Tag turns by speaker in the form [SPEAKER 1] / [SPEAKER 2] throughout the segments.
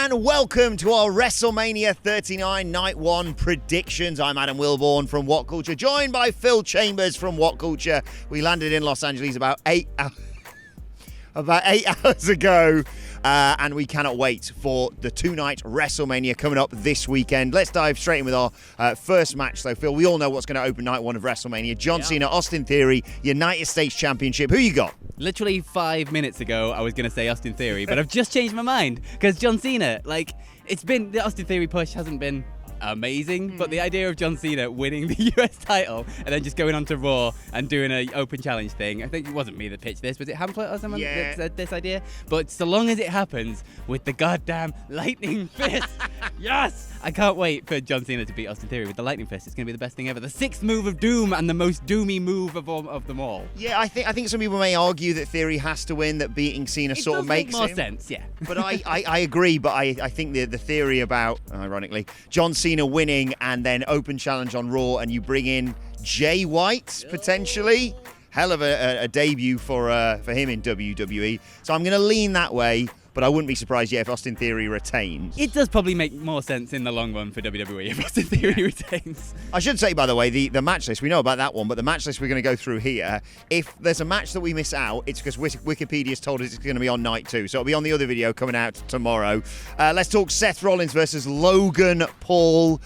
[SPEAKER 1] and welcome to our WrestleMania 39 Night 1 predictions. I'm Adam Wilborn from WhatCulture, joined by Phil Chambers from WhatCulture. We landed in Los Angeles about 8 hours ago, and we cannot wait for the two-night WrestleMania coming up this weekend. Let's dive straight in with our first match, though, Phil. We all know what's going to open night 1 of WrestleMania. John Cena, Austin Theory, United States Championship. Who you got?
[SPEAKER 2] Literally 5 minutes ago, I was going to say Austin Theory, but I've just changed my mind because John Cena, the Austin Theory push hasn't been amazing, but the idea of John Cena winning the US title and then just going on to Raw and doing an open challenge thing, I think it wasn't me that pitched this, was it Hamlet or someone that said this idea? But so long as it happens with the goddamn lightning fist, yes! I can't wait for John Cena to beat Austin Theory with the lightning fist. It's going to be the best thing ever. The sixth move of doom and the most doomy move of them all.
[SPEAKER 1] Yeah, I think some people may argue that Theory has to win, that beating Cena sort of makes
[SPEAKER 2] more sense, yeah.
[SPEAKER 1] But I agree, but I think the theory about, ironically, John Cena winning and then open challenge on Raw and you bring in Jay White, potentially. Hell of a debut for him in WWE. So I'm going to lean that way, but I wouldn't be surprised if Austin Theory retains.
[SPEAKER 2] It does probably make more sense in the long run for WWE if Austin Theory retains.
[SPEAKER 1] I should say, by the way, the match list, we know about that one, but the match list we're going to go through here, if there's a match that we miss out, it's because Wikipedia's told us it's going to be on night 2. So it'll be on the other video coming out tomorrow. Let's talk Seth Rollins versus Logan Paul.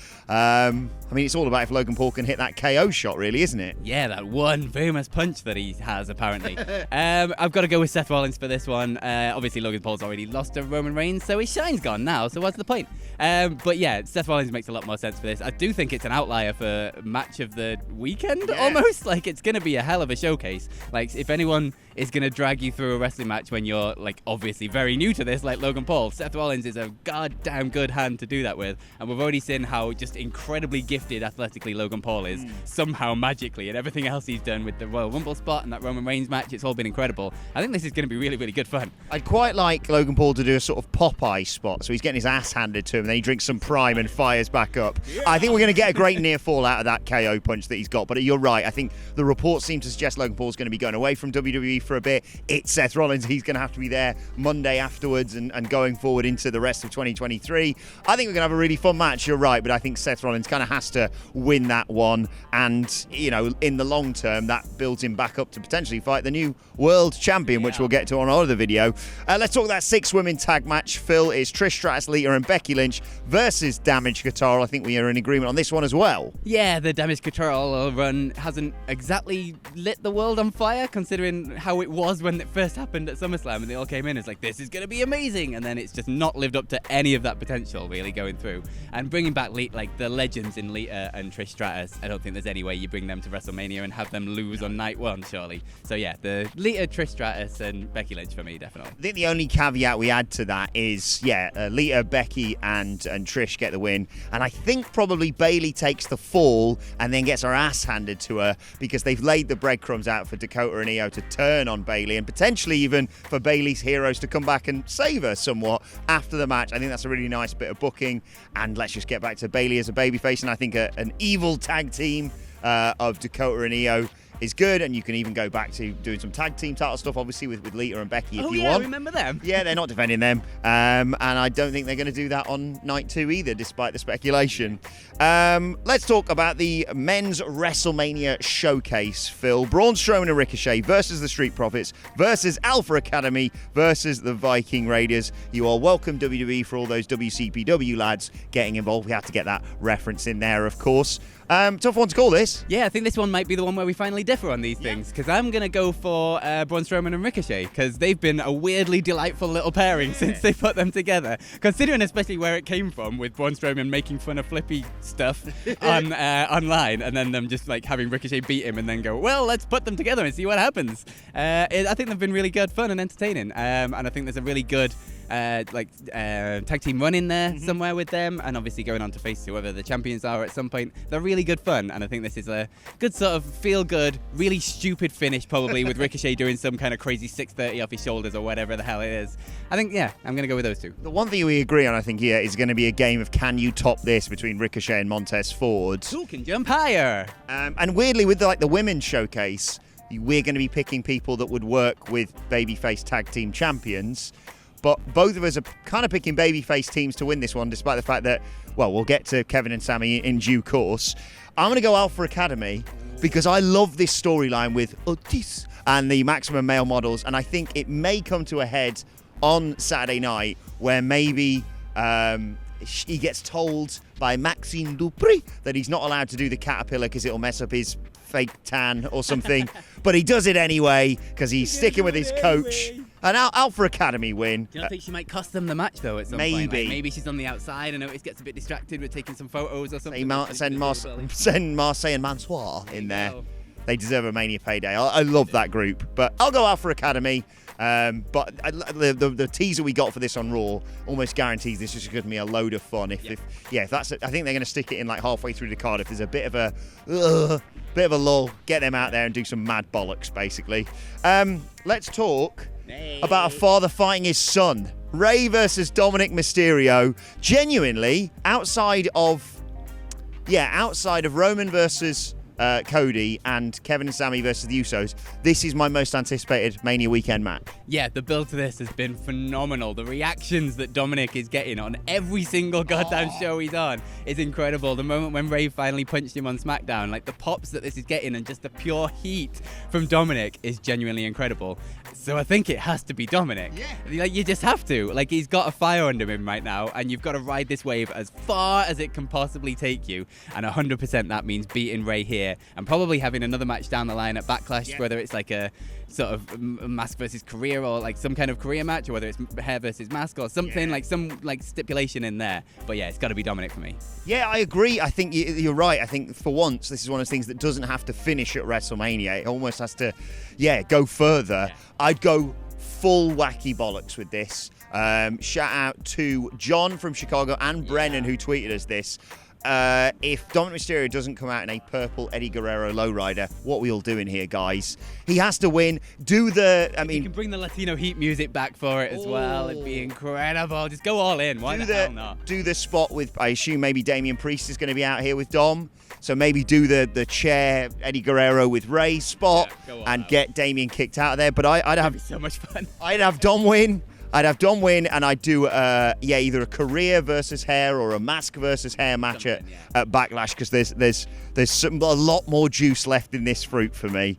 [SPEAKER 1] It's all about if Logan Paul can hit that KO shot, really, isn't it?
[SPEAKER 2] Yeah, that one famous punch that he has, apparently. I've got to go with Seth Rollins for this one. Obviously, Logan Paul's already lost to Roman Reigns, so his shine's gone now, so what's the point? But yeah, Seth Rollins makes a lot more sense for this. I do think it's an outlier for match of the weekend, almost. It's going to be a hell of a showcase. If anyone is going to drag you through a wrestling match when you're, obviously very new to this, like Logan Paul, Seth Rollins is a goddamn good hand to do that with. And we've already seen how just incredibly gifted athletically Logan Paul is, somehow magically, and everything else he's done with the Royal Rumble spot and that Roman Reigns match, it's all been incredible. I think this is going to be really, really good fun.
[SPEAKER 1] I'd quite like Logan Paul to do a sort of Popeye spot, so he's getting his ass handed to him, then he drinks some Prime and fires back up. Yeah. I think we're going to get a great near fall out of that KO punch that he's got, but you're right. I think the reports seem to suggest Logan Paul's going to be going away from WWE for a bit. It's Seth Rollins. He's going to have to be there Monday afterwards and going forward into the rest of 2023. I think we're going to have a really fun match, you're right, but I think Seth Rollins kind of has to win that one, and in the long term that builds him back up to potentially fight the new world champion, which we'll get to on our other video. Let's talk that 6-women tag match, Phil. Is Trish Stratus, Lita and Becky Lynch versus Damage Control. I think we are in agreement on this one as well.
[SPEAKER 2] Yeah, the Damage Control run hasn't exactly lit the world on fire, considering how it was when it first happened at SummerSlam and they all came in as this is going to be amazing, and then it's just not lived up to any of that potential really going through. And bringing back the legends in Lita and Trish Stratus, I don't think there's any way you bring them to WrestleMania and have them lose on night 1, surely. So yeah, the Lita, Trish Stratus and Becky Lynch for me, definitely.
[SPEAKER 1] I think the only caveat we add to that is, Lita, Becky and Trish get the win, and I think probably Bayley takes the fall and then gets her ass handed to her, because they've laid the breadcrumbs out for Dakota and Io to turn on Bayley, and potentially even for Bayley's heroes to come back and save her somewhat after the match. I think that's a really nice bit of booking, and let's just get back to Bayley as a babyface, and I think an evil tag team of Dakota and Io is good, and you can even go back to doing some tag team title stuff, obviously, with Lita and Becky if you want.
[SPEAKER 2] Remember them?
[SPEAKER 1] Yeah, they're not defending them, and I don't think they're going to do that on night 2 either, despite the speculation. Let's talk about the men's WrestleMania showcase, Phil. Braun Strowman and Ricochet versus the Street Profits versus Alpha Academy versus the Viking Raiders. You are welcome, WWE, for all those WCPW lads getting involved. We have to get that reference in there, of course. Tough one to call this.
[SPEAKER 2] Yeah, I think this one might be the one where we finally differ on these things, because I'm going to go for Braun Strowman and Ricochet, because they've been a weirdly delightful little pairing since they put them together, considering especially where it came from, with Braun Strowman making fun of Flippy stuff online, and then them just having Ricochet beat him and then go, well, let's put them together and see what happens. I think they've been really good, fun and entertaining, and I think there's a really good tag team run in there somewhere with them, and obviously going on to face whoever the champions are at some point. They're really good fun, and I think this is a good sort of feel-good, really stupid finish probably with Ricochet doing some kind of crazy 630 off his shoulders or whatever the hell it is. I think, I'm going to go with those two.
[SPEAKER 1] The one thing we agree on, I think, here is going to be a game of can you top this between Ricochet and Montez Ford.
[SPEAKER 2] Who can jump higher?
[SPEAKER 1] And weirdly, with the women's showcase, we're going to be picking people that would work with babyface tag team champions. but both of us are kind of picking babyface teams to win this one, despite the fact that, well, we'll get to Kevin and Sami in due course. I'm going to go Alpha Academy because I love this storyline with Otis and the Maximum Male models, and I think it may come to a head on Saturday night where maybe he gets told by Maxime Dupri that he's not allowed to do the caterpillar because it'll mess up his fake tan or something, but he does it anyway because he's sticking with his coach. An Alpha Academy win.
[SPEAKER 2] Do you not think she might cost them the match though at some point? Like, maybe she's on the outside and Otis gets a bit distracted with taking some photos or something.
[SPEAKER 1] Send Marseille and Mansoir in there. They deserve a Mania payday. I love that group, but I'll go Alpha Academy. But the teaser we got for this on Raw almost guarantees this is going to be a load of fun. If that's I think they're going to stick it in like halfway through the card. If there's a bit of a lull, get them out there and do some mad bollocks, basically. Let's talk about a father fighting his son. Rey versus Dominik Mysterio. Genuinely, outside of Roman versus Cody and Kevin and Sami versus the Usos, this is my most anticipated Mania weekend match. Yeah,
[SPEAKER 2] the build to this has been phenomenal. The reactions that Dominik is getting on every single goddamn show he's on is incredible. The moment when Rey finally punched him on SmackDown, like the pops that this is getting and just the pure heat from Dominik is genuinely incredible. So I think it has to be Dominik. Yeah. Like, you just have to. Like, he's got a fire under him right now, and you've got to ride this wave as far as it can possibly take you. And 100% that means beating Rey here and probably having another match down the line at Backlash, whether it's like a sort of mask versus career or like some kind of career match, or whether it's hair versus mask or something, like some like stipulation in there. But yeah, it's got to be Dominik for me.
[SPEAKER 1] Yeah, I agree. I think you're right. I think for once, this is one of those things that doesn't have to finish at WrestleMania. It almost has to, go further. Yeah. I'd go full wacky bollocks with this. Shout out to John from Chicago and Brennan who tweeted us this. If Dominik Mysterio doesn't come out in a purple Eddie Guerrero lowrider, what are we all doing here, guys? He has to win. You
[SPEAKER 2] can bring the Latino Heat music back for it as well. It'd be incredible. Just go all in. Why the hell not?
[SPEAKER 1] Do the spot with, I assume maybe Damian Priest is going to be out here with Dom. So maybe do the chair Eddie Guerrero with Rey spot and get Damian kicked out of there. But I'd have
[SPEAKER 2] so much fun.
[SPEAKER 1] I'd have Dom win. And I'd do either a career versus hair or a mask versus hair match at Backlash, because there's a lot more juice left in this fruit for me.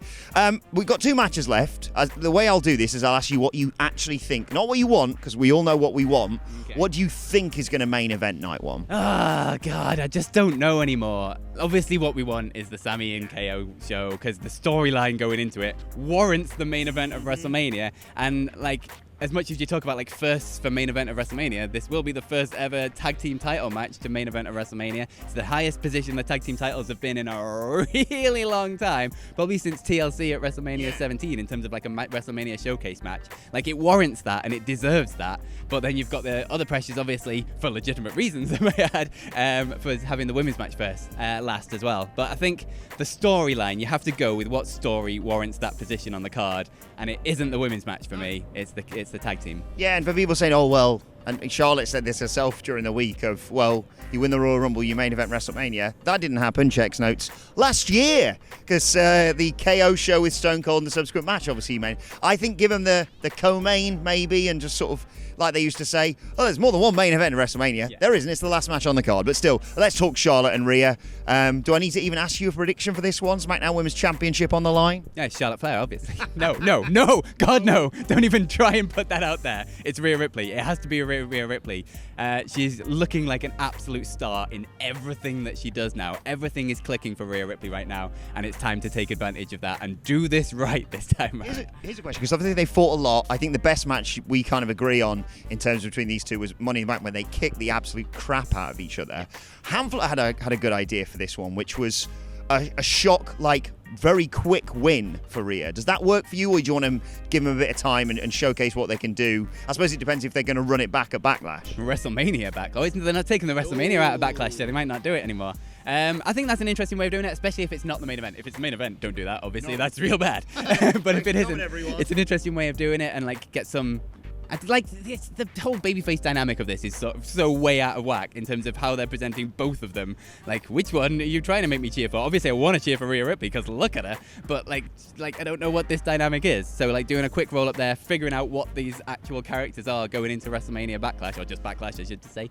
[SPEAKER 1] We've got 2 matches left. The way I'll do this is I'll ask you what you actually think, not what you want, because we all know what we want. Okay. What do you think is going to main event night one?
[SPEAKER 2] Oh God, I just don't know anymore. Obviously, what we want is the Sami and KO show, because the storyline going into it warrants the main event of WrestleMania, and like, as much as you talk about like firsts for main event of WrestleMania, this will be the first ever tag team title match to main event of WrestleMania. It's the highest position the tag team titles have been in a really long time, probably since TLC at WrestleMania 17 in terms of like a WrestleMania showcase match. Like, it warrants that and it deserves that. But then you've got the other pressures, obviously, for legitimate reasons, I may add, for having the women's match last as well. But I think the storyline, you have to go with what story warrants that position on the card, and it isn't the women's match for me. It's the tag team.
[SPEAKER 1] Yeah, and for people saying, oh, well, and Charlotte said this herself during the week of, well, you win the Royal Rumble, you main event WrestleMania. That didn't happen, checks notes, last year, because the KO show with Stone Cold and the subsequent match, obviously, I think give them the co-main, maybe, and just sort of, like they used to say, oh, there's more than one main event in WrestleMania. Yeah. There isn't. It's the last match on the card. But still, let's talk Charlotte and Rhea. Do I need to even ask you a prediction for this one? SmackDown Women's Championship on the line?
[SPEAKER 2] Yeah, it's Charlotte Flair, obviously. No. God, no. Don't even try and put that out there. It's Rhea Ripley. It has to be Rhea Ripley. She's looking like an absolute star in everything that she does now. Everything is clicking for Rhea Ripley right now, and it's time to take advantage of that and do this right this time.
[SPEAKER 1] Here's a question, because obviously they fought a lot. I think the best match we kind of agree on in terms between these two was Money in the Bank, when they kicked the absolute crap out of each other. Hamlet had a good idea for this one, which was a shock, like, very quick win for Rhea. Does that work for you, or do you want to give them a bit of time and showcase what they can do? I suppose it depends if they're going to run it back at Backlash.
[SPEAKER 2] WrestleMania back. Oh, they're not taking the WrestleMania out of Backlash, so they might not do it anymore. I think that's an interesting way of doing it, especially if it's not the main event. If it's the main event, don't do that, obviously. That's real bad. But if it isn't, it's an interesting way of doing it, and like get some The whole babyface dynamic of this is so way out of whack in terms of how they're presenting both of them. Like, which one are you trying to make me cheer for? Obviously, I want to cheer for Rhea Ripley because look at her, but like I don't know what this dynamic is. So like doing a quick roll up there, figuring out what these actual characters are going into WrestleMania Backlash, or just Backlash, I should say,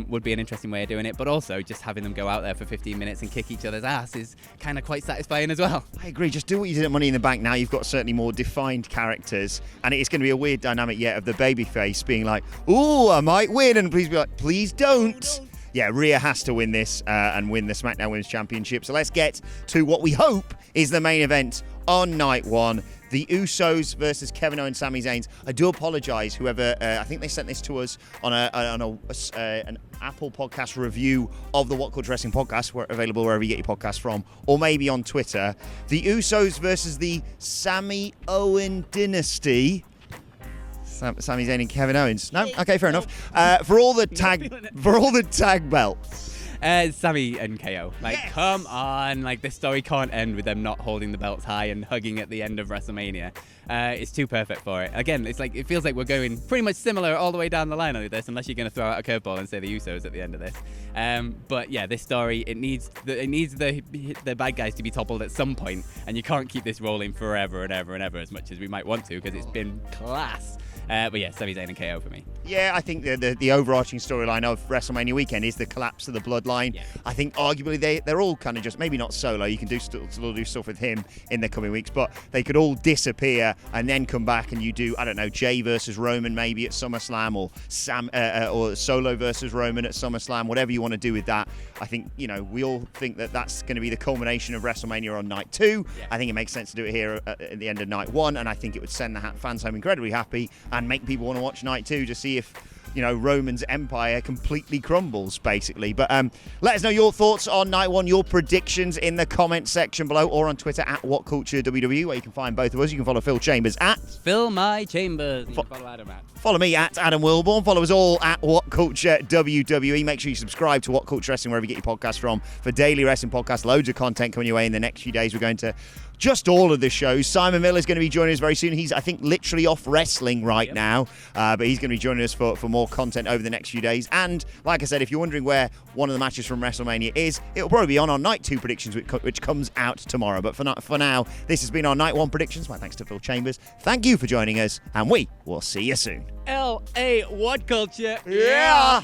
[SPEAKER 2] would be an interesting way of doing it. But also just having them go out there for 15 minutes and kick each other's ass is kind of quite satisfying as well.
[SPEAKER 1] I agree. Just do what you did at Money in the Bank. Now you've got certainly more defined characters, and it's going to be a weird dynamic yet of the babyface being like, "Ooh, I might win," and please be like, "Please don't." Yeah, Rhea has to win this and win the SmackDown Women's Championship. So let's get to what we hope is the main event on night one. The Usos versus Kevin Owens, Sami Zayn. I do apologise, whoever, I think they sent this to us on an Apple podcast review of the WhatCulture Wrestling podcast, available wherever you get your podcasts from, or maybe on Twitter. The Usos versus the Sami Owen dynasty. Sami Zayn and Kevin Owens. No? Okay, fair enough. For all the tag belts.
[SPEAKER 2] Sami and KO. Like, Come on. Like, this story can't end with them not holding the belts high and hugging at the end of WrestleMania. It's too perfect for it. Again, it feels like we're going pretty much similar all the way down the line with this, unless you're going to throw out a curveball and say the Usos at the end of this. But yeah, this story, it needs the bad guys to be toppled at some point, and you can't keep this rolling forever and ever and ever as much as we might want to, because it's been class. But yeah, Sami Zayn and KO for me.
[SPEAKER 1] Yeah, I think the overarching storyline of WrestleMania weekend is the collapse of the bloodline. Yeah. I think arguably they're all kind of just, maybe not solo, you can still do stuff with him in the coming weeks, but they could all disappear and then come back, and you do, I don't know, Jay versus Roman maybe at SummerSlam, or or Solo versus Roman at SummerSlam, whatever you want to do with that. I think, we all think that that's going to be the culmination of WrestleMania on night 2. Yeah. I think it makes sense to do it here at the end of night 1, and I think it would send the fans home incredibly happy and make people want to watch night 2 to see if Roman's empire completely crumbles, basically. But let us know your thoughts on night 1, your predictions in the comment section below, or on Twitter at WhatCultureWWE, where you can find both of us. You can follow Phil Chambers at
[SPEAKER 2] Phil My Chambers. You can follow Adam at.
[SPEAKER 1] Follow me at Adam Wilborn. Follow us all at WhatCultureWWE. Make sure you subscribe to WhatCulture Wrestling wherever you get your podcasts from for daily wrestling podcasts. Loads of content coming your way in the next few days. We're going to just all of the shows. Simon Miller is going to be joining us very soon. He's, I think, literally off wrestling right now, but he's going to be joining us for more content over the next few days. And like I said, if you're wondering where one of the matches from WrestleMania is, it'll probably be on our Night 2 predictions, which comes out tomorrow. But for now, this has been our Night 1 predictions. My thanks to Phil Chambers. Thank you for joining us, and we will see you soon.
[SPEAKER 2] LA WhatCulture.
[SPEAKER 1] Yeah!